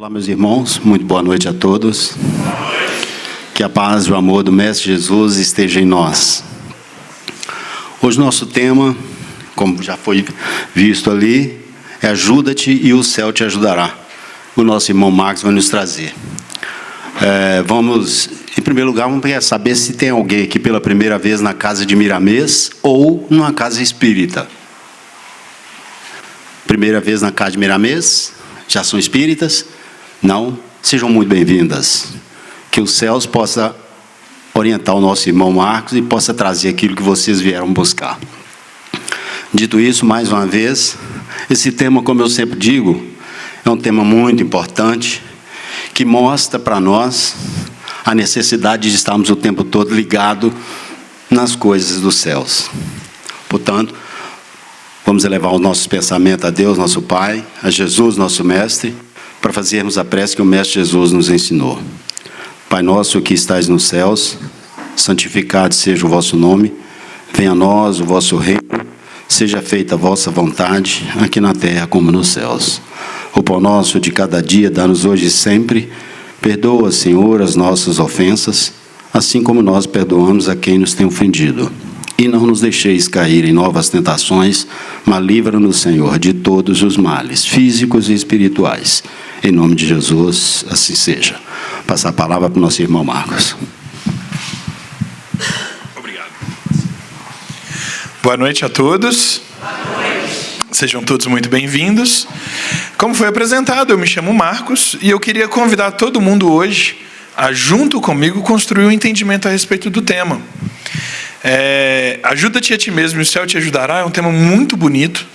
Olá, meus irmãos, muito boa noite a todos. Que a paz e o amor do Mestre Jesus esteja em nós. Hoje nosso tema, como já foi visto ali, é ajuda-te e o céu te ajudará. O nosso irmão Marcos vai nos trazer. Em primeiro lugar, vamos saber se tem alguém aqui pela primeira vez na casa de Miramês ou numa casa espírita. Primeira vez na casa de Miramês? Já são espíritas? Não? Sejam muito bem-vindas. Que os céus possa orientar o nosso irmão Marcos e possa trazer aquilo que vocês vieram buscar. Dito isso, mais uma vez, esse tema, como eu sempre digo, é um tema muito importante, que mostra para nós a necessidade de estarmos o tempo todo ligados nas coisas dos céus. Portanto, vamos elevar os nossos pensamentos a Deus, nosso Pai, a Jesus, nosso Mestre, para fazermos a prece que o Mestre Jesus nos ensinou. Pai nosso que estais nos céus, santificado seja o vosso nome, venha a nós o vosso reino, seja feita a vossa vontade, aqui na terra como nos céus. O pão nosso de cada dia dá-nos hoje e sempre, perdoa, Senhor, as nossas ofensas, assim como nós perdoamos a quem nos tem ofendido. E não nos deixeis cair em novas tentações, mas livra-nos, Senhor, de todos os males, físicos e espirituais. Em nome de Jesus, assim seja. Passar a palavra para o nosso irmão Marcos. Obrigado. Boa noite a todos. Boa noite. Sejam todos muito bem-vindos. Como foi apresentado, eu me chamo Marcos e eu queria convidar todo mundo hoje a, junto comigo, construir um entendimento a respeito do tema. Ajuda-te a ti mesmo e o céu te ajudará, é um tema muito bonito.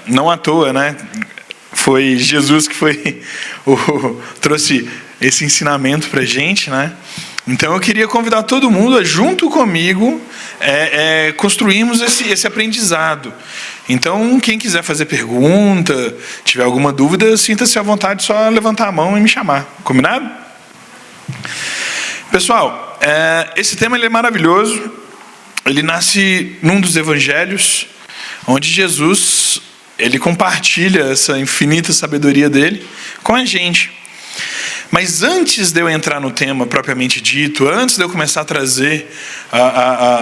Não à toa, né? Foi Jesus que trouxe esse ensinamento para a gente, né? Então eu queria convidar todo mundo a, junto comigo, construirmos esse aprendizado. Então, quem quiser fazer pergunta, tiver alguma dúvida, sinta-se à vontade, só levantar a mão e me chamar. Combinado? Pessoal, esse tema ele é maravilhoso. Ele nasce num dos evangelhos, onde Jesus ele compartilha essa infinita sabedoria dele com a gente. Mas antes de eu entrar no tema propriamente dito, antes de eu começar a trazer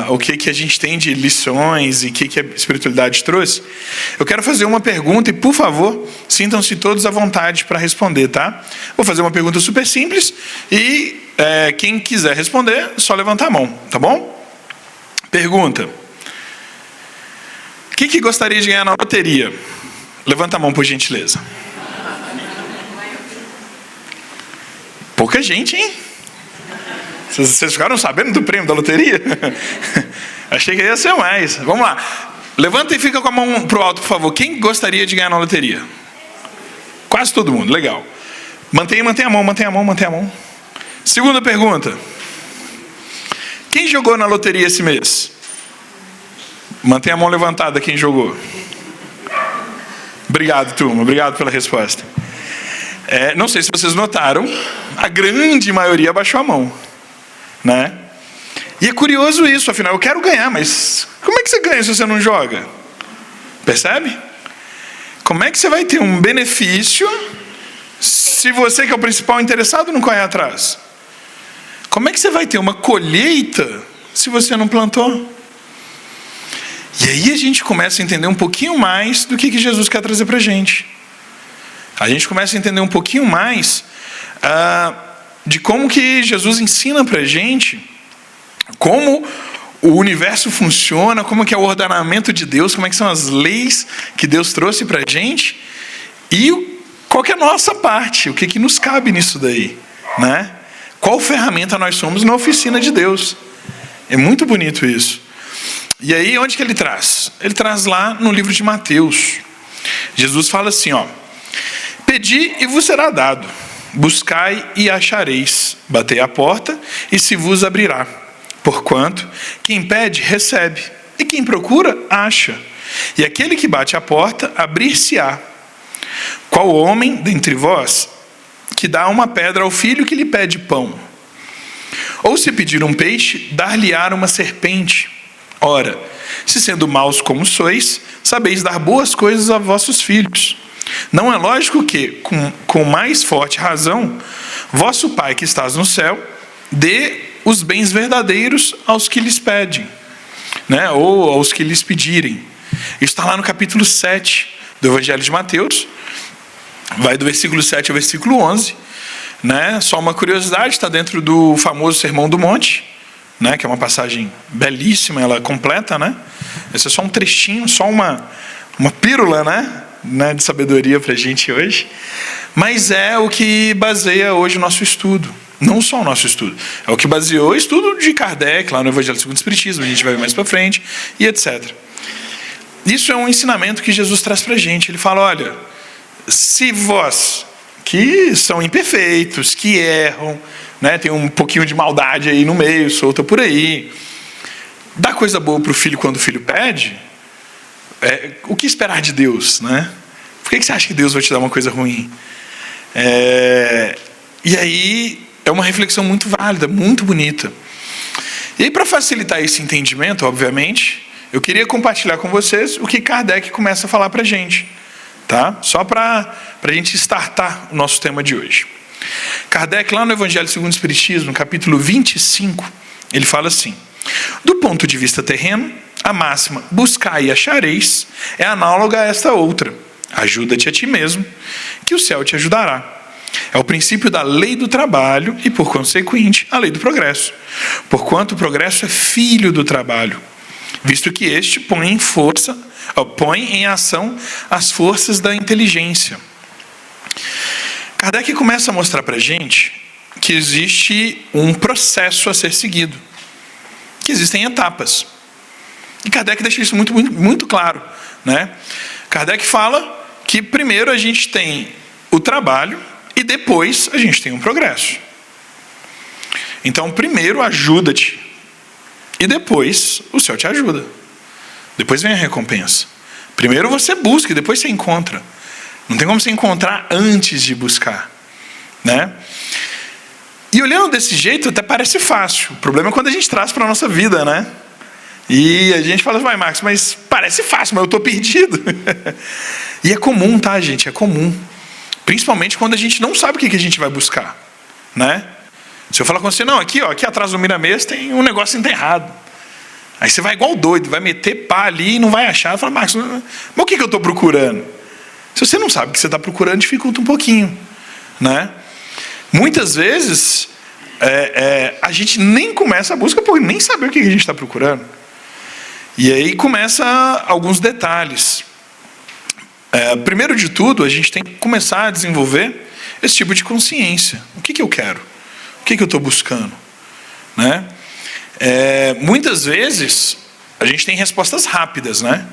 o que a gente tem de lições e o que a espiritualidade trouxe, eu quero fazer uma pergunta e, por favor, sintam-se todos à vontade para responder, tá? Vou fazer uma pergunta super simples e quem quiser responder, só levantar a mão, tá bom? Pergunta. Quem que gostaria de ganhar na loteria? Levanta a mão, por gentileza. Pouca gente, hein? Vocês ficaram sabendo do prêmio da loteria? Achei que ia ser mais. Vamos lá. Levanta e fica com a mão pro alto, por favor. Quem gostaria de ganhar na loteria? Quase todo mundo. Legal. Mantenha a mão. Segunda pergunta. Quem jogou na loteria esse mês? Mantenha a mão levantada quem jogou. Obrigado, turma. Obrigado pela resposta. Não sei se vocês notaram, a grande maioria abaixou a mão, né? E é curioso isso, afinal, eu quero ganhar, mas como é que você ganha se você não joga? Percebe? Como é que você vai ter um benefício se você, que é o principal interessado, não corre atrás? Como é que você vai ter uma colheita se você não plantou? E aí a gente começa a entender um pouquinho mais do que Jesus quer trazer para a gente. A gente começa a entender um pouquinho mais de como que Jesus ensina para a gente, como o universo funciona, como que é o ordenamento de Deus, como é que são as leis que Deus trouxe para a gente, e qual que é a nossa parte, o que nos cabe nisso daí, né? Qual ferramenta nós somos na oficina de Deus. É muito bonito isso. E aí, onde que ele traz? Ele traz lá no livro de Mateus. Jesus fala assim, ó: pedi e vos será dado, buscai e achareis, batei à porta e se vos abrirá. Porquanto, quem pede, recebe, e quem procura, acha. E aquele que bate à porta, abrir-se-á. Qual homem dentre vós que dá uma pedra ao filho que lhe pede pão? Ou se pedir um peixe, dar-lhe-á uma serpente? Ora, se sendo maus como sois, sabeis dar boas coisas a vossos filhos, Não é lógico que, com mais forte razão, vosso Pai que estás no céu, dê os bens verdadeiros aos que lhes pedem, né? Ou aos que lhes pedirem. Isso está lá no capítulo 7 do Evangelho de Mateus, vai do versículo 7 ao versículo 11, né? Só uma curiosidade, está dentro do famoso Sermão do Monte, né? Que é uma passagem belíssima, ela completa, né? Esse é só um trechinho, só uma pílula, né, de sabedoria para a gente hoje, mas é o que baseia hoje o nosso estudo. Não só o nosso estudo, é o que baseou o estudo de Kardec, lá no Evangelho segundo o Espiritismo, a gente vai ver mais para frente, e etc. Isso é um ensinamento que Jesus traz para a gente. Ele fala, olha, se vós, que são imperfeitos, que erram, né, tem um pouquinho de maldade aí no meio, solta por aí, dá coisa boa para o filho quando o filho pede, o que esperar de Deus, né? Por que você acha que Deus vai te dar uma coisa ruim? E aí é uma reflexão muito válida, muito bonita. E aí, para facilitar esse entendimento, obviamente, eu queria compartilhar com vocês o que Kardec começa a falar para a gente, tá? Só para a gente startar o nosso tema de hoje. Kardec, lá no Evangelho segundo o Espiritismo, no capítulo 25, ele fala assim: do ponto de vista terreno, a máxima buscai e achareis é análoga a esta outra: ajuda-te a ti mesmo, que o céu te ajudará. É o princípio da lei do trabalho e, por consequente, a lei do progresso. Porquanto o progresso é filho do trabalho, visto que este põe em ação as forças da inteligência. Kardec começa a mostrar para a gente que existe um processo a ser seguido, que existem etapas. E Kardec deixa isso muito, muito, muito claro, né? Kardec fala que primeiro a gente tem o trabalho e depois a gente tem um progresso. Então, primeiro ajuda-te e depois o céu te ajuda. Depois vem a recompensa. Primeiro você busca e depois você encontra. Não tem como você encontrar antes de buscar, né? E olhando desse jeito até parece fácil. O problema é quando a gente traz para a nossa vida, né? E a gente fala, vai, Marcos, mas parece fácil, mas eu estou perdido. E é comum, tá, gente? É comum. Principalmente quando a gente não sabe o que a gente vai buscar, né? Se eu falar com você, não, aqui atrás do Miramês tem um negócio enterrado. Aí você vai igual doido, vai meter pá ali e não vai achar. Fala, Marcos, mas o que eu estou procurando? Se você não sabe o que você está procurando, dificulta um pouquinho, né? Muitas vezes, a gente nem começa a busca por nem saber o que a gente está procurando. E aí começa alguns detalhes. Primeiro de tudo, a gente tem que começar a desenvolver esse tipo de consciência. O que eu quero? O que eu estou buscando? Né? Muitas vezes, a gente tem respostas rápidas, né?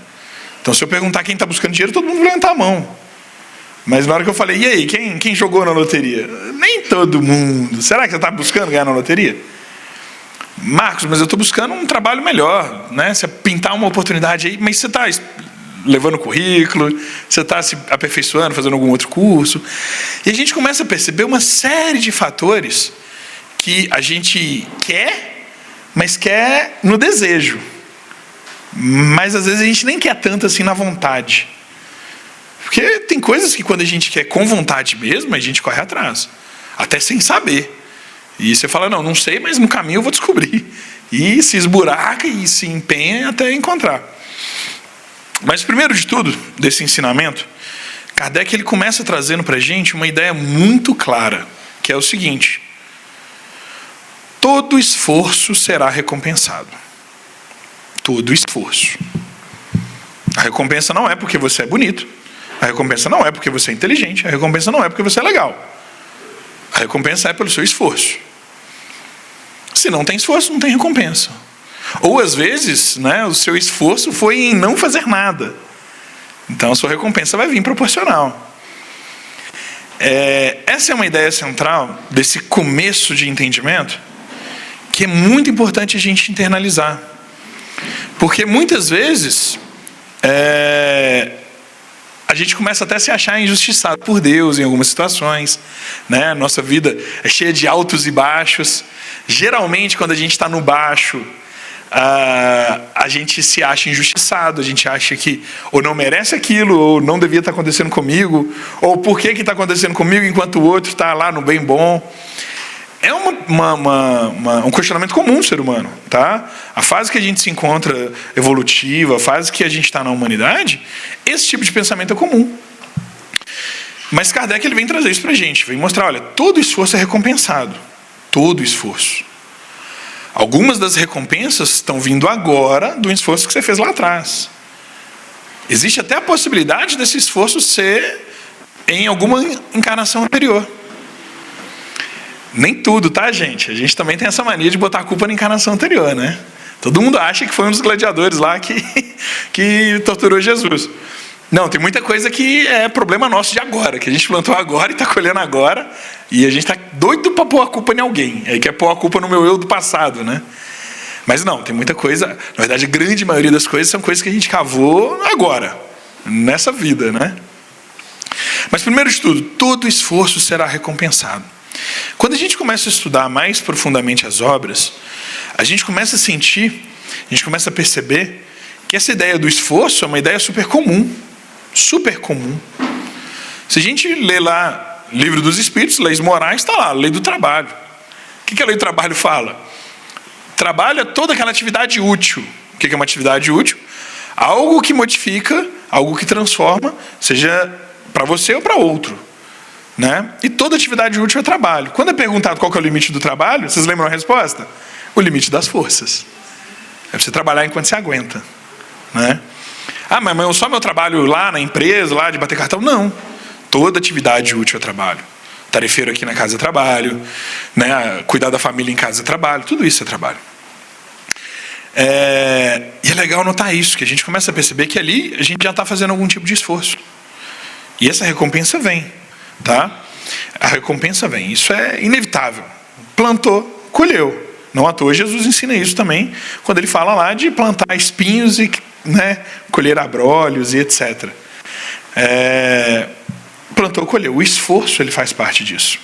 Então, se eu perguntar quem está buscando dinheiro, todo mundo vai levantar a mão. Mas na hora que eu falei, e aí, quem jogou na loteria? Nem todo mundo. Será que você está buscando ganhar na loteria? Marcos, mas eu estou buscando um trabalho melhor, né? Você pintar uma oportunidade aí, mas você está levando currículo, você está se aperfeiçoando, fazendo algum outro curso. E a gente começa a perceber uma série de fatores que a gente quer, mas quer no desejo. Mas às vezes a gente nem quer tanto assim na vontade. Porque tem coisas que quando a gente quer com vontade mesmo, a gente corre atrás. Até sem saber. E você fala, não sei, mas no caminho eu vou descobrir. E se esburaca e se empenha até encontrar. Mas primeiro de tudo, desse ensinamento, Kardec ele começa trazendo para a gente uma ideia muito clara, que é o seguinte: todo esforço será recompensado. Todo esforço. A recompensa não é porque você é bonito. A recompensa não é porque você é inteligente. A recompensa não é porque você é legal. A recompensa é pelo seu esforço. Se não tem esforço, não tem recompensa. Ou às vezes, né, o seu esforço foi em não fazer nada. Então a sua recompensa vai vir proporcional. Essa é uma ideia central desse começo de entendimento que é muito importante a gente internalizar. Porque muitas vezes a gente começa até a se achar injustiçado por Deus em algumas situações, né? Nossa vida é cheia de altos e baixos. Geralmente, quando a gente está no baixo, a gente se acha injustiçado, a gente acha que ou não merece aquilo, ou não devia estar acontecendo comigo, ou por que está acontecendo comigo enquanto o outro está lá no bem bom. É um questionamento comum do ser humano, tá? A fase que a gente se encontra evolutiva, a fase que a gente está na humanidade, esse tipo de pensamento é comum. Mas Kardec ele vem trazer isso para a gente, vem mostrar, olha, todo esforço é recompensado, todo esforço. Algumas das recompensas estão vindo agora do esforço que você fez lá atrás. Existe até a possibilidade desse esforço ser em alguma encarnação anterior. Nem tudo, tá, gente? A gente também tem essa mania de botar a culpa na encarnação anterior, né? Todo mundo acha que foi um dos gladiadores lá que torturou Jesus. Não, tem muita coisa que é problema nosso de agora, que a gente plantou agora e está colhendo agora, e a gente está doido para pôr a culpa em alguém. Aí quer pôr a culpa no meu eu do passado, né? Mas não, tem muita coisa, na verdade a grande maioria das coisas são coisas que a gente cavou agora, nessa vida, né? Mas primeiro de tudo, todo esforço será recompensado. Quando a gente começa a estudar mais profundamente as obras, a gente começa a sentir, a gente começa a perceber que essa ideia do esforço é uma ideia super comum. Super comum. Se a gente lê lá Livro dos Espíritos, Leis Morais, está lá, Lei do Trabalho. O que a Lei do Trabalho fala? Trabalho é toda aquela atividade útil. O que é uma atividade útil? Algo que modifica, algo que transforma, seja para você ou para outro. Né? E toda atividade útil é trabalho. Quando é perguntado qual que é o limite do trabalho, vocês lembram a resposta? O limite das forças. É você trabalhar enquanto você aguenta. Né? Ah, mas só meu trabalho lá na empresa, lá de bater cartão? Não. Toda atividade útil é trabalho. Tarefeiro aqui na casa é trabalho, né? Cuidar da família em casa é trabalho, tudo isso é trabalho. E é legal notar isso, que a gente começa a perceber que ali a gente já está fazendo algum tipo de esforço. E essa recompensa vem, tá? A recompensa vem, isso é inevitável. Plantou, colheu. Não à toa Jesus ensina isso também, quando ele fala lá de plantar espinhos e, né, colher abrolhos e etc. Plantou, colheu. O esforço ele faz parte disso.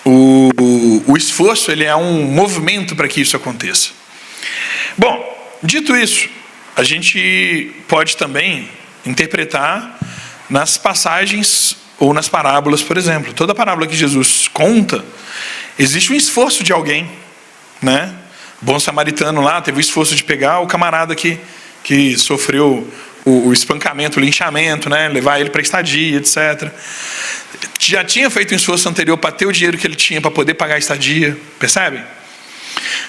O esforço ele é um movimento para que isso aconteça. Bom, dito isso, a gente pode também interpretar nas passagens ou nas parábolas, por exemplo. Toda parábola que Jesus conta, existe um esforço de alguém, né? O bom samaritano lá teve o esforço de pegar o camarada que sofreu o espancamento, o linchamento, né? Levar ele para a estadia, etc. Já tinha feito um esforço anterior para ter o dinheiro que ele tinha para poder pagar a estadia, percebe?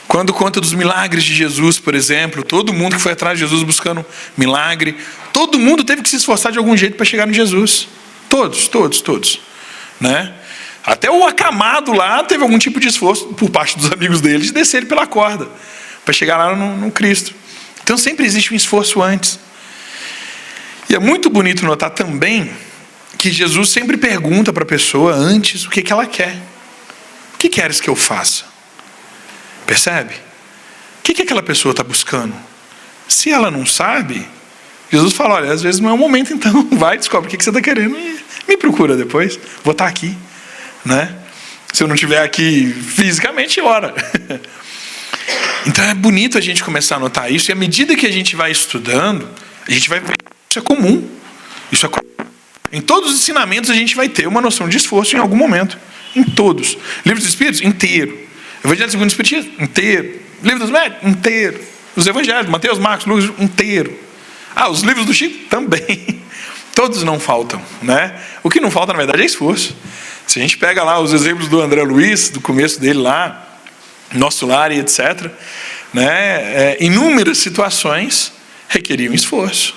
Quando conta dos milagres de Jesus, por exemplo, todo mundo que foi atrás de Jesus buscando milagre, todo mundo teve que se esforçar de algum jeito para chegar no Jesus. Todos. Né? Até o acamado lá teve algum tipo de esforço por parte dos amigos dele de descer ele pela corda para chegar lá no Cristo. Então sempre existe um esforço antes. E é muito bonito notar também que Jesus sempre pergunta para a pessoa antes o que ela quer. O que queres que eu faça? Percebe? O que aquela pessoa está buscando? Se ela não sabe, Jesus fala, olha, às vezes não é o momento, então vai, descobre o que você está querendo e me procura depois. Vou estar aqui. Né? Se eu não estiver aqui fisicamente, ora. Então é bonito a gente começar a notar isso, e à medida que a gente vai estudando, a gente vai ver que isso é comum. Isso é comum. Em todos os ensinamentos a gente vai ter uma noção de esforço em algum momento. Em todos. Livro dos Espíritos? Inteiro. Evangelho segundo o Espiritismo? Inteiro. Livro dos Médios? Inteiro. Os Evangelhos, Mateus, Marcos, Lucas? Inteiro. Os livros do Chico? Também. Todos não faltam. Né? O que não falta, na verdade, é esforço. Se a gente pega lá os exemplos do André Luiz, do começo dele lá, Nosso Lar e etc., né, inúmeras situações requeriam esforço.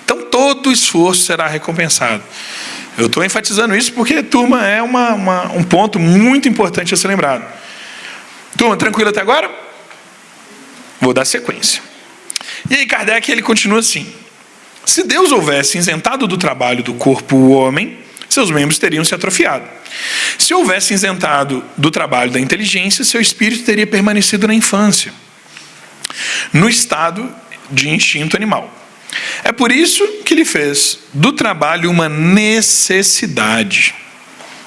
Então, todo esforço será recompensado. Eu estou enfatizando isso porque, turma, é um ponto muito importante a ser lembrado. Turma, tranquilo até agora? Vou dar sequência. E aí Kardec ele continua assim. Se Deus houvesse isentado do trabalho do corpo o homem, seus membros teriam se atrofiado. Se houvesse isentado do trabalho da inteligência, seu espírito teria permanecido na infância, no estado de instinto animal. É por isso que ele fez do trabalho uma necessidade.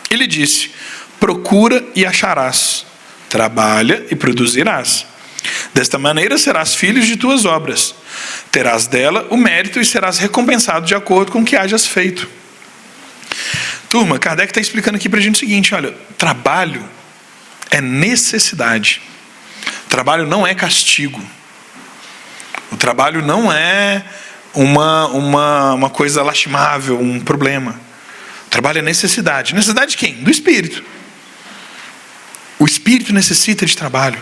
Ele disse, procura e acharás, trabalha e produzirás. Desta maneira serás filho de tuas obras. Terás dela o mérito e serás recompensado de acordo com o que hajas feito. Turma, Kardec está explicando aqui para a gente o seguinte, olha, trabalho é necessidade. Trabalho não é castigo. O trabalho não é uma coisa lastimável, um problema. O trabalho é necessidade. Necessidade de quem? Do espírito. O espírito necessita de trabalho.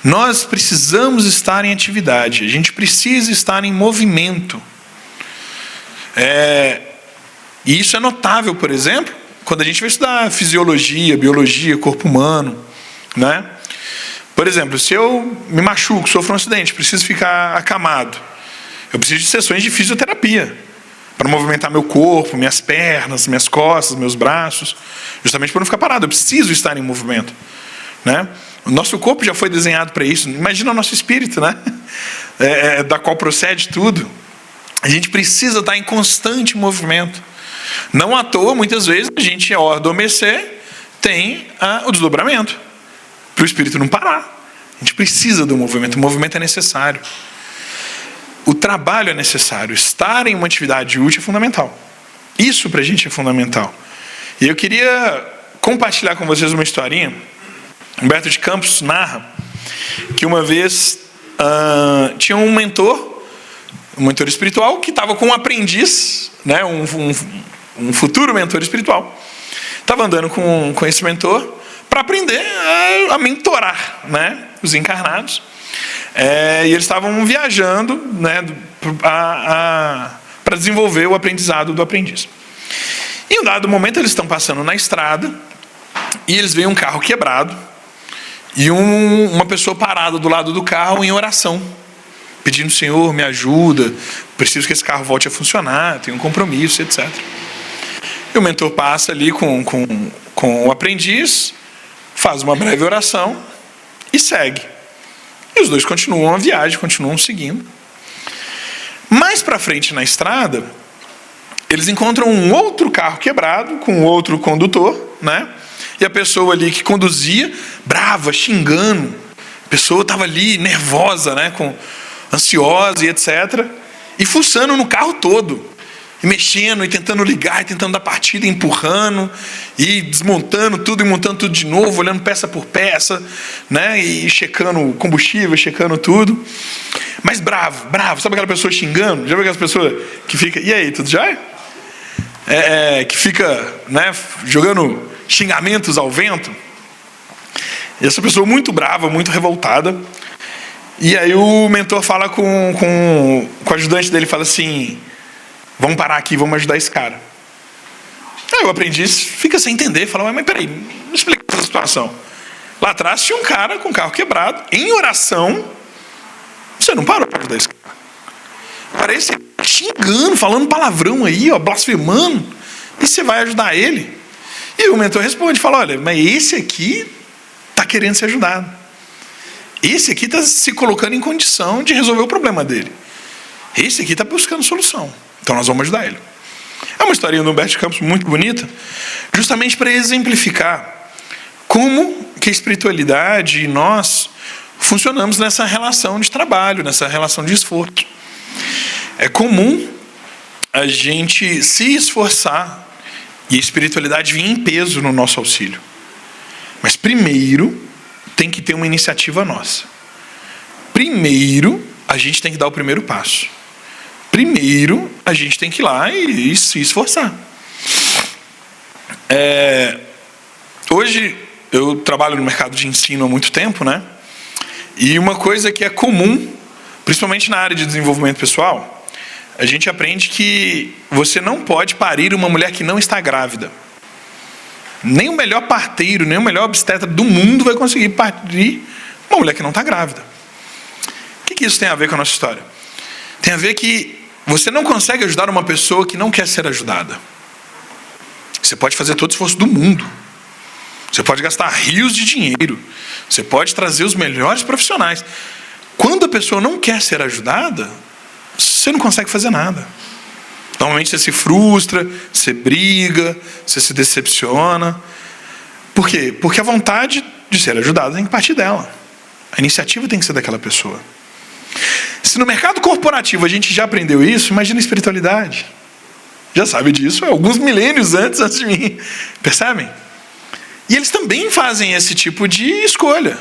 Nós precisamos estar em atividade. A gente precisa estar em movimento. E isso é notável, por exemplo, quando a gente vai estudar fisiologia, biologia, corpo humano, né? Por exemplo, se eu me machuco, sofro um acidente, preciso ficar acamado, eu preciso de sessões de fisioterapia para movimentar meu corpo, minhas pernas, minhas costas, meus braços, justamente para não ficar parado. Eu preciso estar em movimento, né? O nosso corpo já foi desenhado para isso. Imagina o nosso espírito, né? Da qual procede tudo. A gente precisa estar em constante movimento. Não à toa, muitas vezes, a gente, ao adormecer, tem o desdobramento, para o espírito não parar. A gente precisa do movimento. O movimento é necessário. O trabalho é necessário. Estar em uma atividade útil é fundamental. Isso para a gente é fundamental. E eu queria compartilhar com vocês uma historinha. Humberto de Campos narra que uma vez tinha um mentor espiritual que estava com um aprendiz, né, um futuro mentor espiritual. Estava andando com esse mentor para aprender a mentorar, né, os encarnados. E eles estavam viajando, né, para desenvolver o aprendizado do aprendiz. Em um dado momento, eles estão passando na estrada e eles veem um carro quebrado e uma pessoa parada do lado do carro em oração, pedindo: Senhor, me ajuda, preciso que esse carro volte a funcionar, tenho um compromisso, etc. E o mentor passa ali com o aprendiz, faz uma breve oração e segue. E os dois continuam a viagem, continuam seguindo. Mais para frente na estrada, eles encontram um outro carro quebrado, com outro condutor, né? E a pessoa ali que conduzia, brava, xingando. A pessoa estava ali nervosa, né? Ansiosa e etc. E fuçando no carro todo. E mexendo, e tentando ligar, e tentando dar partida, e empurrando, e desmontando tudo, e montando tudo de novo, olhando peça por peça, né? E checando combustível, checando tudo. Mas bravo. Sabe aquela pessoa xingando? Já viu aquela pessoa que fica: e aí, tudo já? Que fica, né, jogando xingamentos ao vento. E essa pessoa muito brava, muito revoltada. E aí o mentor fala com o ajudante dele, fala assim: vamos parar aqui, vamos ajudar esse cara. Aí o aprendiz fica sem entender, fala: mas peraí, me explica essa situação. Lá atrás tinha um cara com o carro quebrado, em oração, você não parou para ajudar esse cara. Parece xingando, falando palavrão aí, ó, blasfemando, e você vai ajudar ele? E o mentor responde, fala: olha, mas esse aqui está querendo ser ajudado. Esse aqui está se colocando em condição de resolver o problema dele. Esse aqui está buscando solução. Então nós vamos ajudar ele. É uma historinha do Humberto de Campos muito bonita, justamente para exemplificar como que a espiritualidade e nós funcionamos nessa relação de trabalho, nessa relação de esforço. É comum a gente se esforçar e a espiritualidade vir em peso no nosso auxílio. Mas primeiro tem que ter uma iniciativa nossa. Primeiro a gente tem que dar o primeiro passo. Primeiro a gente tem que ir lá e se esforçar. Hoje eu trabalho no mercado de ensino há muito tempo, né? E uma coisa que é comum, principalmente na área de desenvolvimento pessoal, a gente aprende que você não pode parir uma mulher que não está grávida. Nem o melhor parteiro, nem o melhor obstetra do mundo vai conseguir parir uma mulher que não está grávida. O que isso tem a ver com a nossa história? Tem a ver que você não consegue ajudar uma pessoa que não quer ser ajudada. Você pode fazer todo o esforço do mundo. Você pode gastar rios de dinheiro. Você pode trazer os melhores profissionais. Quando a pessoa não quer ser ajudada, você não consegue fazer nada. Normalmente você se frustra, você briga, você se decepciona. Por quê? Porque a vontade de ser ajudada tem que partir dela. A iniciativa tem que ser daquela pessoa. Se no mercado corporativo a gente já aprendeu isso, imagina a espiritualidade. Já sabe disso há alguns milênios antes de mim. Percebem? E eles também fazem esse tipo de escolha.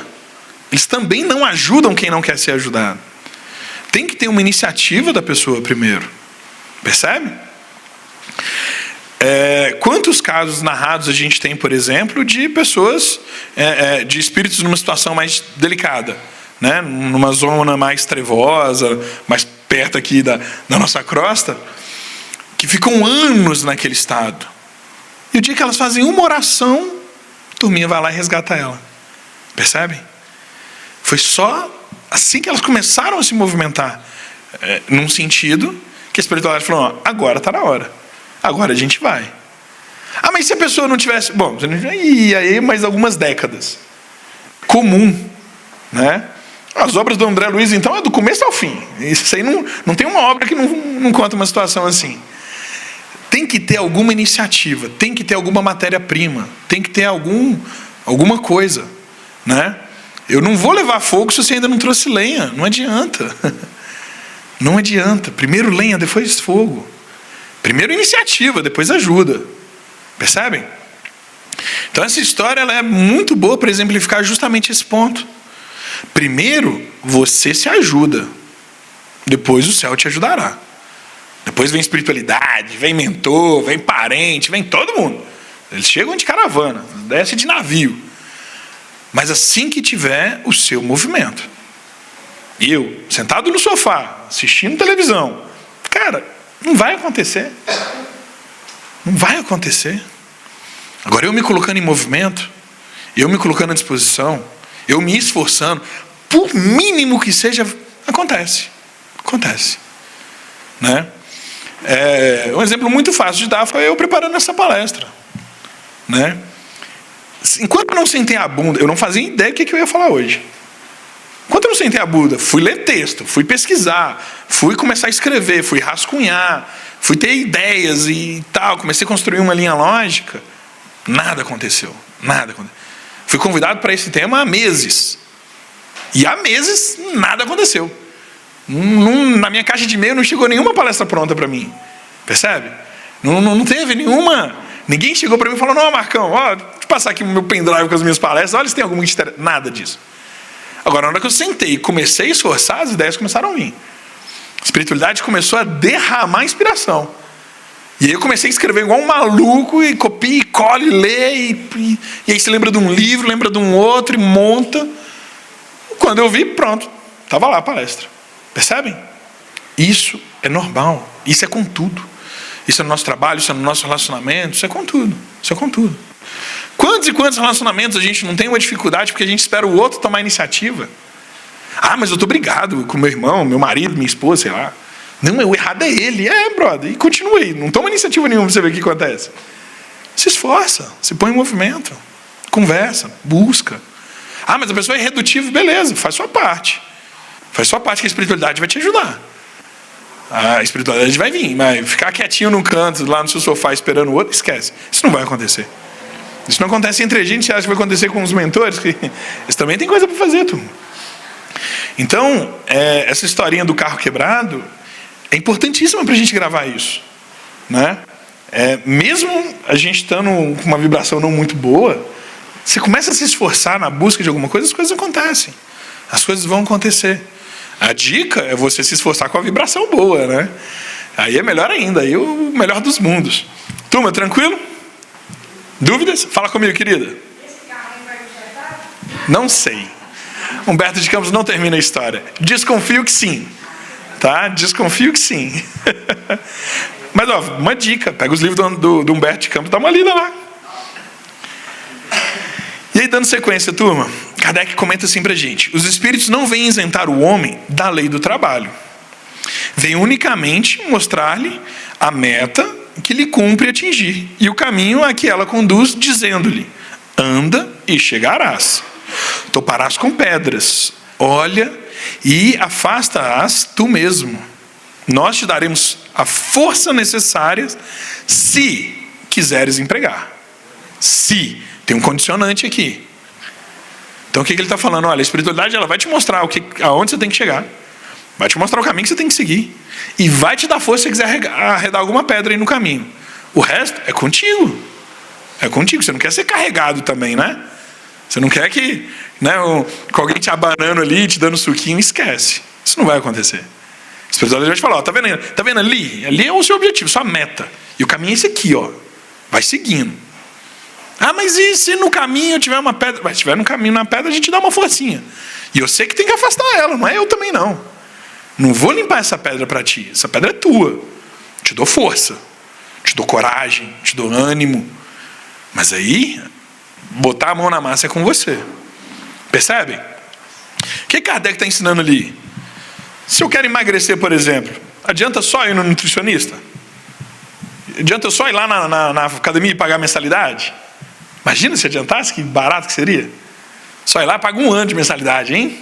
Eles também não ajudam quem não quer ser ajudado. Tem que ter uma iniciativa da pessoa primeiro. Percebe? Quantos casos narrados a gente tem, por exemplo, de pessoas, de espíritos numa situação mais delicada, né? Numa zona mais trevosa, mais perto aqui da nossa crosta, que ficam anos naquele estado. E o dia que elas fazem uma oração, a turminha vai lá e resgata ela. Percebem? Foi só assim que elas começaram a se movimentar, num sentido que a espiritualidade falou: agora está na hora, agora a gente vai. Ah, mas se a pessoa não tivesse... Bom, e aí mais algumas décadas. Comum, né? As obras do André Luiz, então, é do começo ao fim. Isso aí não tem uma obra que não conta uma situação assim. Tem que ter alguma iniciativa, tem que ter alguma matéria-prima, tem que ter alguma coisa, né? Eu não vou levar fogo se você ainda não trouxe lenha. Não adianta. Não adianta. Primeiro lenha, depois fogo. Primeiro iniciativa, depois ajuda. Percebem? Então essa história ela é muito boa para exemplificar justamente esse ponto. Primeiro, você se ajuda. Depois o céu te ajudará. Depois vem espiritualidade, vem mentor, vem parente, vem todo mundo. Eles chegam de caravana, desce de navio. Mas assim que tiver o seu movimento. Eu, sentado no sofá, assistindo televisão. Cara, não vai acontecer. Não vai acontecer. Agora eu me colocando em movimento, eu me colocando à disposição, eu me esforçando, por mínimo que seja, acontece. Acontece. Né? Um exemplo muito fácil de dar foi eu preparando essa palestra. Né? Enquanto eu não sentei a bunda, eu não fazia ideia do que eu ia falar hoje. Enquanto eu não sentei a bunda, fui ler texto, fui pesquisar, fui começar a escrever, fui rascunhar, fui ter ideias e tal, comecei a construir uma linha lógica. Nada aconteceu. Nada aconteceu. Fui convidado para esse tema há meses. E há meses, nada aconteceu. Na minha caixa de e-mail não chegou nenhuma palestra pronta para mim. Percebe? Não teve nenhuma... Ninguém chegou para mim e falou: não, Marcão, deixa eu passar aqui o meu pendrive com as minhas palestras, olha se tem alguma interesse. Nada disso. Agora, na hora que eu sentei e comecei a esforçar, as ideias começaram a vir. A espiritualidade começou a derramar inspiração. E aí eu comecei a escrever igual um maluco, e copia, e cola, e lê, e aí você lembra de um livro, lembra de um outro, e monta. Quando eu vi, pronto, estava lá a palestra. Percebem? Isso é normal, isso é com tudo. Isso é no nosso trabalho, isso é no nosso relacionamento, isso é com tudo. Isso é com tudo. Quantos e quantos relacionamentos a gente não tem uma dificuldade porque a gente espera o outro tomar iniciativa? Ah, mas eu estou brigado com meu irmão, meu marido, minha esposa, sei lá. Não, o errado é ele. Brother, e continue aí. Não toma iniciativa nenhuma para você ver o que acontece. Se esforça, se põe em movimento, conversa, busca. Ah, mas a pessoa é irredutível, beleza, faz sua parte. Faz sua parte que a espiritualidade vai te ajudar. A espiritualidade vai vir, mas ficar quietinho num canto, lá no seu sofá, esperando o outro, esquece. Isso não vai acontecer. Isso não acontece entre a gente, você acha que vai acontecer com os mentores? Que eles também têm coisa para fazer, turma. Então, essa historinha do carro quebrado é importantíssima para a gente gravar isso. Né? Mesmo a gente estando com uma vibração não muito boa, você começa a se esforçar na busca de alguma coisa, as coisas acontecem. As coisas vão acontecer. A dica é você se esforçar com a vibração boa, né? Aí é melhor ainda, aí é o melhor dos mundos. Turma, tranquilo? Dúvidas? Fala comigo, querida. Esse carro aí vai consertar? Não sei. Humberto de Campos não termina a história. Desconfio que sim. Tá? Desconfio que sim. Mas, uma dica. Pega os livros do Humberto de Campos e dá uma lida lá. E aí, dando sequência, turma, Kardec comenta assim pra gente: os espíritos não vêm isentar o homem da lei do trabalho. Vêm unicamente mostrar-lhe a meta que lhe cumpre atingir e o caminho a que ela conduz, dizendo-lhe: anda e chegarás. Toparás com pedras, olha e afasta-as tu mesmo. Nós te daremos a força necessária se quiseres empregar. Se, tem um condicionante aqui. Então o que ele está falando? Olha, a espiritualidade ela vai te mostrar aonde você tem que chegar. Vai te mostrar o caminho que você tem que seguir. E vai te dar força se você quiser arredar alguma pedra aí no caminho. O resto é contigo. É contigo. Você não quer ser carregado também, né? Você não quer que, né, com alguém te abanando ali, te dando suquinho, esquece. Isso não vai acontecer. A espiritualidade vai te falar, ó, tá vendo ali? Ali é o seu objetivo, sua meta. E o caminho é esse aqui, ó. Vai seguindo. Ah, mas e se no caminho tiver uma pedra? Mas se tiver no caminho na pedra, a gente dá uma forcinha. E eu sei que tem que afastar ela, não é eu também não. Não vou limpar essa pedra para ti. Essa pedra é tua. Te dou força. Te dou coragem. Te dou ânimo. Mas aí, botar a mão na massa é com você. Percebe? O que Kardec está ensinando ali? Se eu quero emagrecer, por exemplo, adianta só ir no nutricionista? Adianta eu só ir lá na academia e pagar mensalidade? Imagina se adiantasse, que barato que seria. Só ir lá e paga 1 ano de mensalidade, hein?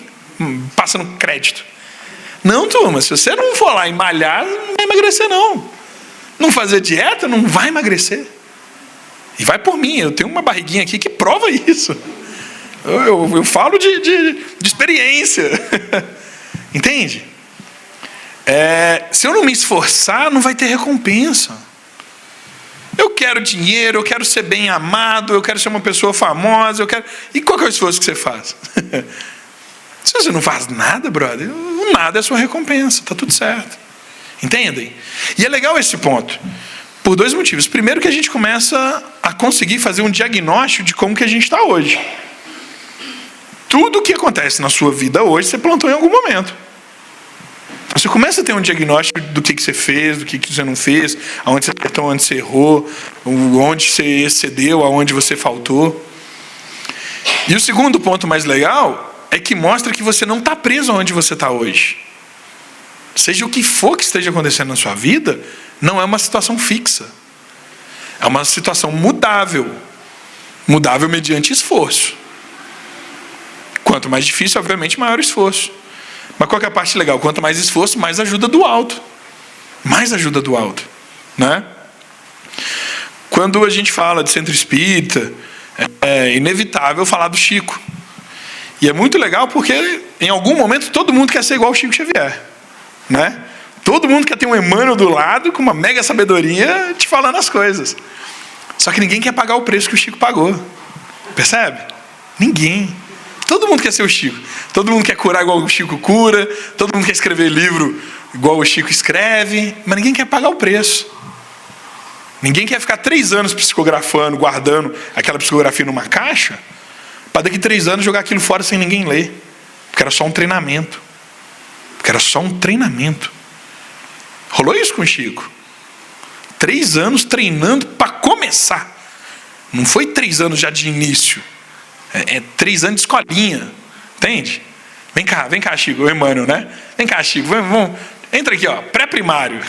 Passa no crédito. Não, turma, se você não for lá e malhar, não vai emagrecer, não. Não fazer dieta, não vai emagrecer. E vai por mim, eu tenho uma barriguinha aqui que prova isso. Eu falo de experiência. Entende? Se eu não me esforçar, não vai ter recompensa. Eu quero dinheiro, eu quero ser bem amado, eu quero ser uma pessoa famosa, E qual que é o esforço que você faz? Se você não faz nada, brother, o nada é a sua recompensa, está tudo certo. Entendem? E é legal esse ponto, por 2 motivos. Primeiro que a gente começa a conseguir fazer um diagnóstico de como que a gente está hoje. Tudo o que acontece na sua vida hoje, você plantou em algum momento. Você começa a ter um diagnóstico do que você fez, do que você não fez, aonde você acertou, onde você errou, onde você excedeu, aonde você faltou. E o segundo ponto mais legal é que mostra que você não está preso onde você está hoje. Seja o que for que esteja acontecendo na sua vida, não é uma situação fixa. É uma situação mudável. Mudável mediante esforço. Quanto mais difícil, obviamente, maior o esforço. Mas qual que é a parte legal? Quanto mais esforço, mais ajuda do alto. Mais ajuda do alto. Né? Quando a gente fala de centro espírita, é inevitável falar do Chico. E é muito legal porque, em algum momento, todo mundo quer ser igual ao Chico Xavier. Né? Todo mundo quer ter um Emmanuel do lado, com uma mega sabedoria, te falando as coisas. Só que ninguém quer pagar o preço que o Chico pagou. Percebe? Ninguém. Todo mundo quer ser o Chico. Todo mundo quer curar igual o Chico cura. Todo mundo quer escrever livro igual o Chico escreve. Mas ninguém quer pagar o preço. Ninguém quer ficar 3 anos psicografando, guardando aquela psicografia numa caixa, para daqui 3 anos jogar aquilo fora sem ninguém ler. Porque era só um treinamento. Porque era só um treinamento. Rolou isso com o Chico. 3 anos treinando para começar. Não foi 3 anos já de início. 3 anos de escolinha. Entende? Vem cá, Chico, o Emmanuel, né? Vem cá, Chico, vamos. Entra aqui, ó, pré-primário.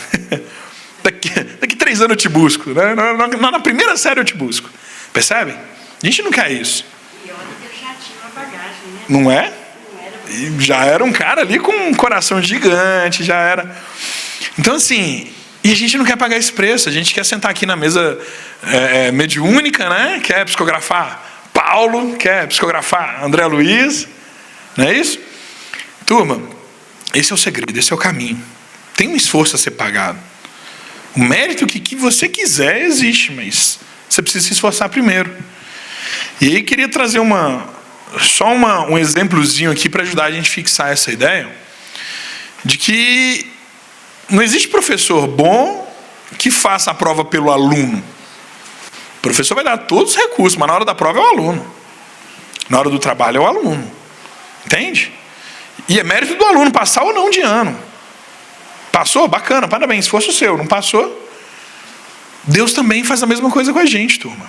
Daqui 3 anos eu te busco. Né? Na primeira série eu te busco. Percebe? A gente não quer isso. E olha que ele já tinha uma bagagem, né? Não é? E já era um cara ali com um coração gigante, já era. Então, assim, e a gente não quer pagar esse preço. A gente quer sentar aqui na mesa mediúnica, né? Quer psicografar Paulo, quer psicografar André Luiz. Não é isso? Turma, esse é o segredo, esse é o caminho. Tem um esforço a ser pagado. O mérito que você quiser existe, mas você precisa se esforçar primeiro. E aí queria trazer um exemplozinho aqui para ajudar a gente a fixar essa ideia de que não existe professor bom que faça a prova pelo aluno. O professor vai dar todos os recursos, mas na hora da prova é o aluno. Na hora do trabalho é o aluno. Entende? E é mérito do aluno passar ou não de ano. Passou? Bacana, parabéns, esforço seu. Não passou? Deus também faz a mesma coisa com a gente, turma.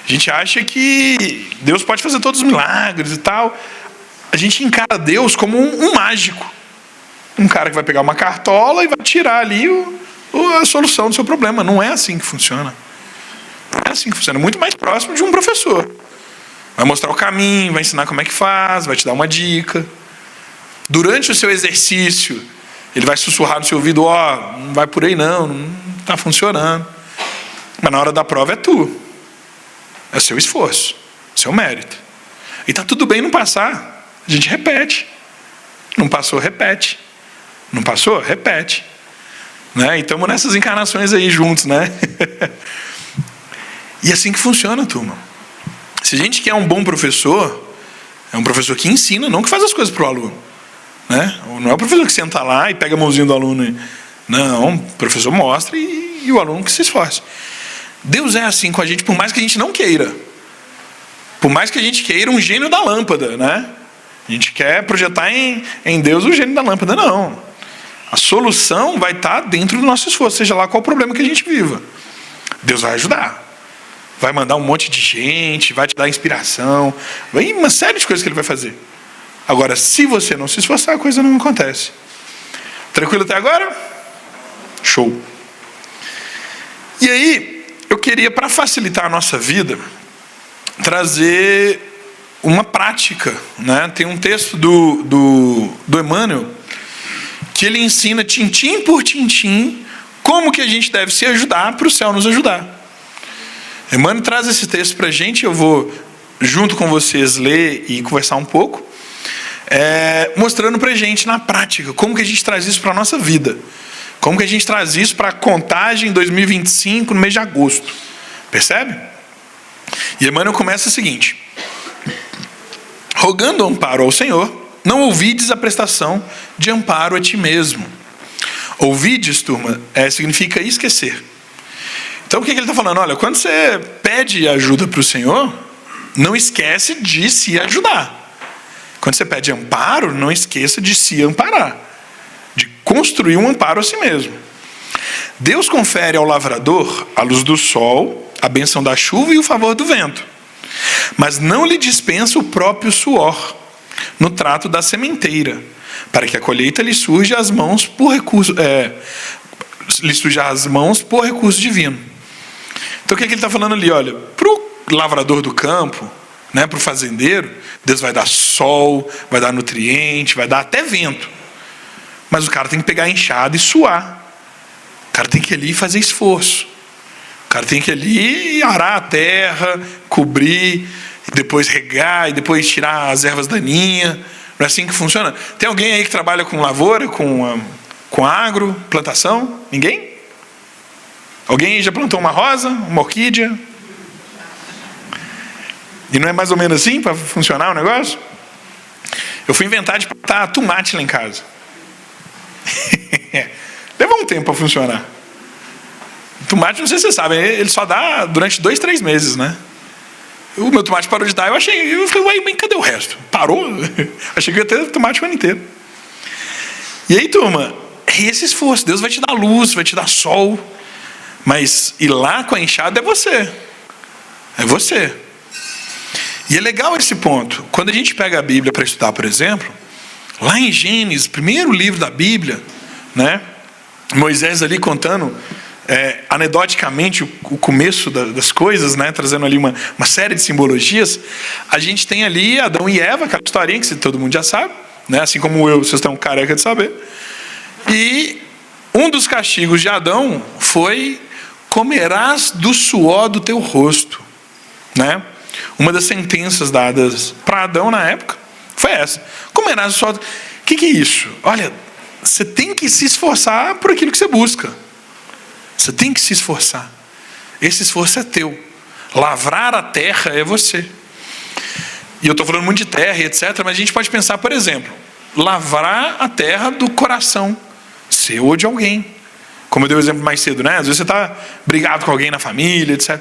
A gente acha que Deus pode fazer todos os milagres e tal. A gente encara Deus como um mágico. Um cara que vai pegar uma cartola e vai tirar ali a solução do seu problema. Não é assim que funciona. Não é assim que funciona. É muito mais próximo de um professor. Vai mostrar o caminho, vai ensinar como é que faz, vai te dar uma dica. Durante o seu exercício, ele vai sussurrar no seu ouvido, não vai por aí não está funcionando. Mas na hora da prova é tu. É seu esforço, seu mérito. E está tudo bem não passar. A gente repete. Não passou, repete. Não passou, repete. Né? E estamos nessas encarnações aí juntos, né? E é assim que funciona, turma. Se a gente quer um bom professor, é um professor que ensina, não que faz as coisas para o aluno. Né? Não é o professor que senta lá e pega a mãozinha do aluno. Não, o professor mostra e o aluno que se esforce. Deus é assim com a gente, por mais que a gente não queira. Por mais que a gente queira um gênio da lâmpada, né? A gente quer projetar em Deus o gênio da lâmpada. Não. A solução vai estar dentro do nosso esforço, seja lá qual o problema que a gente viva. Deus vai ajudar. Vai mandar um monte de gente, vai te dar inspiração, vai uma série de coisas que Ele vai fazer. Agora, se você não se esforçar, a coisa não acontece. Tranquilo até agora? Show. E aí, eu queria, para facilitar a nossa vida, trazer uma prática. Né? Tem um texto do Emmanuel, que ele ensina, tintim por tintim, como que a gente deve se ajudar para o céu nos ajudar. Emmanuel traz esse texto para a gente, eu vou, junto com vocês, ler e conversar um pouco, mostrando para a gente, na prática, como que a gente traz isso para a nossa vida. Como que a gente traz isso para a contagem 2025, no mês de agosto. Percebe? E Emmanuel começa o seguinte: rogando amparo ao Senhor, não ouvides a prestação de amparo a ti mesmo. Ouvides, turma, significa esquecer. Então o que ele está falando? Olha, quando você pede ajuda para o Senhor, não esquece de se ajudar. Quando você pede amparo, não esqueça de se amparar. De construir um amparo a si mesmo. Deus confere ao lavrador a luz do sol, a bênção da chuva e o favor do vento. Mas não lhe dispensa o próprio suor no trato da sementeira, para que a colheita lhe surja as mãos por recurso, divino. Então o que ele está falando ali? Olha, para o lavrador do campo, né, para o fazendeiro, Deus vai dar sol, vai dar nutriente, vai dar até vento. Mas o cara tem que pegar a enxada e suar. O cara tem que ir ali fazer esforço. O cara tem que ir ali arar a terra, cobrir, e depois regar, e depois tirar as ervas daninhas. Não é assim que funciona? Tem alguém aí que trabalha com lavoura, com agro, plantação? Ninguém? Alguém já plantou uma rosa, uma orquídea? E não é mais ou menos assim para funcionar o negócio? Eu fui inventar de plantar tomate lá em casa. Levou um tempo para funcionar. Tomate, não sei se vocês sabem, ele só dá durante 2-3 meses, né? O meu tomate parou de dar, eu falei, ué, cadê o resto? Parou? Achei que ia ter tomate o ano inteiro. E aí, turma, é esse esforço. Deus vai te dar luz, vai te dar sol. Mas ir lá com a enxada é você. É você. E é legal esse ponto. Quando a gente pega a Bíblia para estudar, por exemplo, lá em Gênesis, primeiro livro da Bíblia, né? Moisés ali contando anedoticamente o começo das coisas, né? Trazendo ali uma série de simbologias. A gente tem ali Adão e Eva, aquela historinha que todo mundo já sabe, né? Assim como vocês estão careca de saber. E um dos castigos de Adão foi: comerás do suor do teu rosto, né? Uma das sentenças dadas para Adão na época foi essa: comerás do suor. O que é isso? Olha, você tem que se esforçar por aquilo que você busca. Você tem que se esforçar. Esse esforço é teu. Lavrar a terra é você. E eu estou falando muito de terra e etc., mas a gente pode pensar, por exemplo, lavrar a terra do coração seu ou de alguém. Como eu dei o exemplo mais cedo, né? Às vezes você está brigado com alguém na família, etc.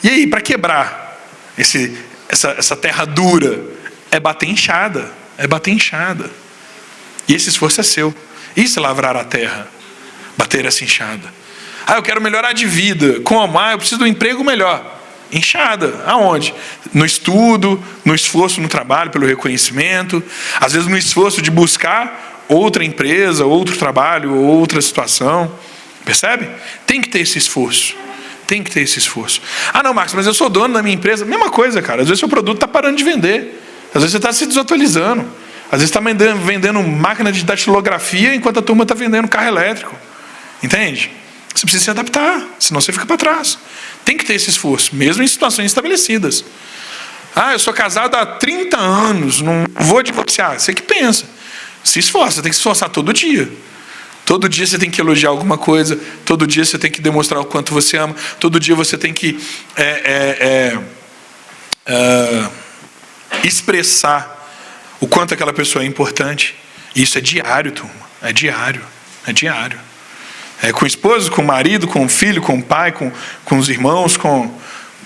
E aí, para quebrar essa terra dura, é bater enxada. É bater enxada. E esse esforço é seu. Isso é lavrar a terra. Bater essa enxada. Eu quero melhorar de vida. Como? Eu preciso de um emprego melhor. Enxada. Aonde? No estudo, no esforço no trabalho, pelo reconhecimento. Às vezes no esforço de buscar outra empresa, outro trabalho, outra situação. Percebe? Tem que ter esse esforço. Tem que ter esse esforço. Não, Marcos, mas eu sou dono da minha empresa. Mesma coisa, cara. Às vezes seu produto está parando de vender. Às vezes você está se desatualizando. Às vezes está vendendo máquina de datilografia enquanto a turma está vendendo carro elétrico. Entende? Você precisa se adaptar, senão você fica para trás. Tem que ter esse esforço, mesmo em situações estabelecidas. Eu sou casado há 30 anos, não vou divorciar. Você que pensa. Se esforça, tem que se esforçar todo dia. Todo dia você tem que elogiar alguma coisa. Todo dia você tem que demonstrar o quanto você ama. Todo dia você tem que expressar o quanto aquela pessoa é importante. Isso é diário, turma. É diário. É diário. Com o esposo, com o marido, com o filho, com o pai, com os irmãos, com